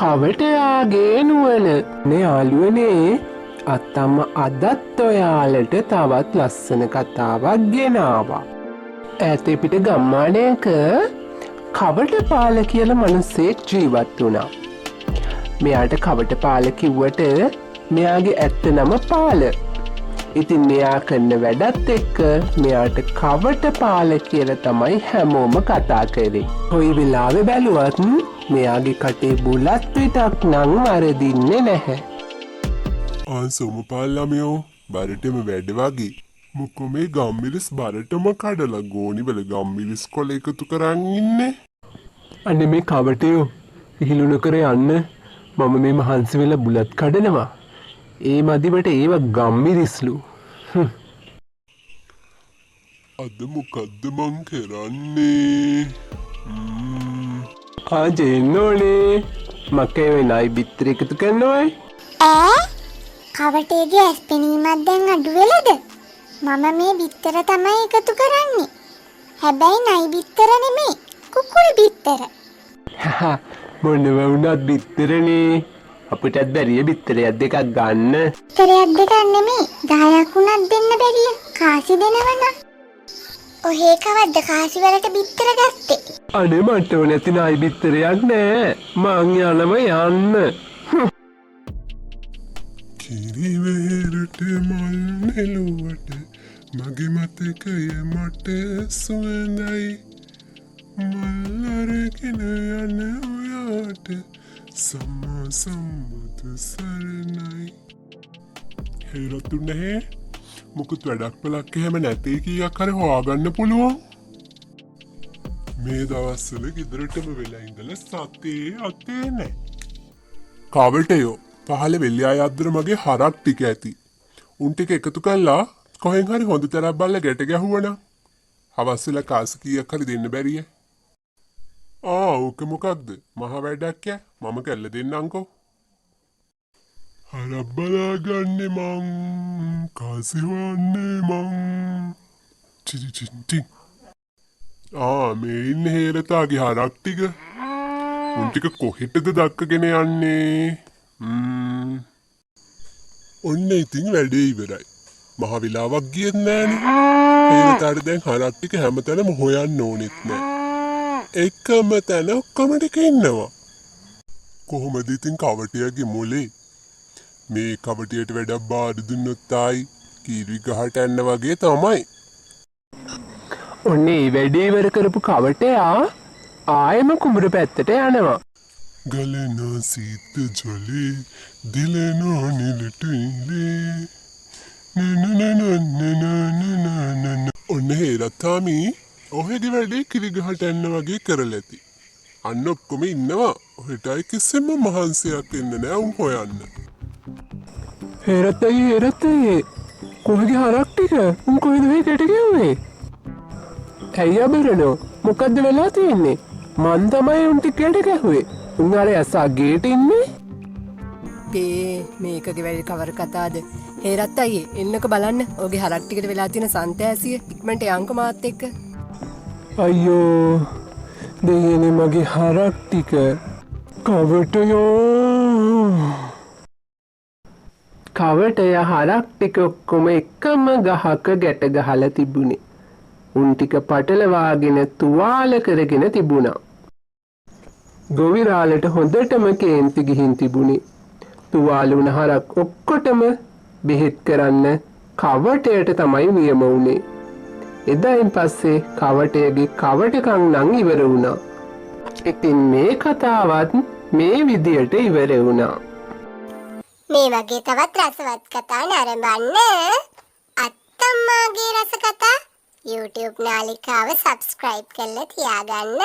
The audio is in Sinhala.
කවටයාගේ නුවන යාළුවනේ අත්තම්ම අදත් ඔයාලට තවත් ලස්සන කතාවක් ගෙනවා. ඇතේ පිට ගම්මානයක කවටපාල කියල මනුස්සෙක් ජීවත් වුණා. මෙයාට කවටපාල කිව්වට මෙයාගේ ඇත්ත නම පාල. ඉතින් මෙයා කරන වැඩත් එක්ක මෙයාට කවටපාල කියල තමයි හැමෝම කතා කරේ. කොයි වෙලාවෙ බැලුවත් මෙයාගේ කටේ බුලත් පිටක් නං වරදින්නේ නැහැ. සොමපාල්ලමයෝ බරටම වැඩ වගේ මොකො මේ ගම්මිලිස් බරටම කඩලා ගෝනිවල ගම්මිලිස් කොල එකතු කරන්න ඉන්න. අන්න මේ කවටයෝ ඉහිලුන කර යන්න මම මේ මහන්සි වෙලා බුලත් කඩනවා. ඒ මදිවට ඒව ගම්මිරිස්ලු. අද මොකද්ද මං කරන්නේ? ආජෙන්න ඕනේ මකේ වෙනයි බිත්තර එකතු කරනවයි. කවටේගේ ඇස් පෙනීමත් දැන් අඩු වෙලද? මම මේ බිත්තර තමයි එකතු කරන්නේ. හැබැයි නයි බිත්තර නෙමේ කුකුල් බිත්තර. මොනව වුණත් බිත්තරනේ. අපිටත් බැරිය බිත්තරයක් දෙකක් ගන්න. බිත්තරයක් දෙකක් නෙමේ 10ක් වුණත් දෙන්න බැරිය. කාසි දෙනවනම්. ඔහේ කවද්ද කාසි වලට බිත්තර ගත්තේ? අනේ මට නැති නයි බිත්තරයක් නෑ. මං යනවා යන්න. කිරිවේරට මල් නෙළුවට මගේ මතකය මට සුවඳයි. මල් අරගෙන යන ඔයාට සම්මා සම්බුදු සරණයි. හේරතු නැහැ මොකුත් වැඩක් පලක් එහෙම නැතේ කීයක් හරි හොයාගන්න පුළුවන්. මේ දවස්වල ගෙදරටම වෙලා ඉඳලා සතේ අතේ නැහැ. කවටයෝ පහල වෙල්ලයා යද්දර මගේ හරක් ටික ඇති. උන් ටික එකතු කල්ලා කොහෙන් හරි හොඳ තරක් බල්ල ගැට ගැහුවනම් හවස්සල කාස කීයක් හරි දෙන්න බැරිය. ඕක මොකක්ද මහ වැඩක් ය මම කල්ල දෙන්නංකෝ. හරක් බලාගන්නේ මං කාසිවන්නේ මං චිචිචින්ටි. මේ ඉන්න හේරතාගේ හරක් ටික උන් ටික කොහෙටද දක්කගෙන යන්නේ? ඔන්න ඉතින් වැඩේ ඉවරයි. මහ වෙලාවක් ගියෙත් නෑනේ. හේරතාට දැන් හරක් ටික හැමතැනම හොයන්න ඕනෙත් නෑ. එකම තැන ඔක්කොම ටික ඉන්නවා. කොහොමද ඉතින් කවටයාගේ මොලේ? මේ කවටයට වැඩක් බාර දුන්නොත් ආයි කීරි ගහට යන්න වගේ තමයි. ඔන්න ඒ වැඩේ ඉවර කරපු කවටයා ආයෙම කුඹුර පැත්තට යනවා. ගලනා සීත ජලේ දිලනවා නිලට ඉලේ නනනනනනනනනනන. ඔන්න හේරත්තාමි ඔහෙගේ වැඩේ කිරිගහට එන්න වගේ කරල ඇති. අන්න ඔක්කොම ඉන්නවා. ඔහෙටයි කිසිම මහන්සයක් එන්න නෑ උන් හොයන්න. හේරත්තයි කොහගේ හරක් ටික උන් කොහෙද මේ ගැට ගැව්වේ? ඇයි අබරනෝ මොකද්ද වෙලා තියෙන්නේ? මන් තමයි උන් ටික ගැට ගැහුවේ. උන් අර ඇසා ගේට ඉන්නේ. මේකගේ වැඩි කවර කතාද? හේරත් අයියේ එන්නක බලන්න. ඔගේ හරක් ටිකට වෙලා තියෙන සන්තෑසිය ඉක්මනට යන්කෝ මාත් එක්ක. අයියෝ දෙයනේ මගේ හරක් ටික කවටයෝ. කවටය හරක් ටික ඔක්කොම එකම ගහක ගැට ගහලා තිබුණේ. උන් ටික පටලවාගෙන තුවාල කරගෙන තිබුණා. ගොවිරාලට හොඳටම කේන්ති ගිහින් තිබුණේ. තුවාල වුණ හරක් ඔක්කොටම බෙහෙත් කරන්න කවටයට තමයි නියම වුණේ. එදායින් පස්සේ කවටයගේ කවටකම් නං ඉවර වුණා. ඉතින් මේ කතාවත් මේ විදියට ඉවර වුණා. මේ වගේ තවත් රසවත් කතා නරඹන්න අත්තම්මාගේ රස කතා YouTube නාලිකාව subscribe කරලා තියාගන්න.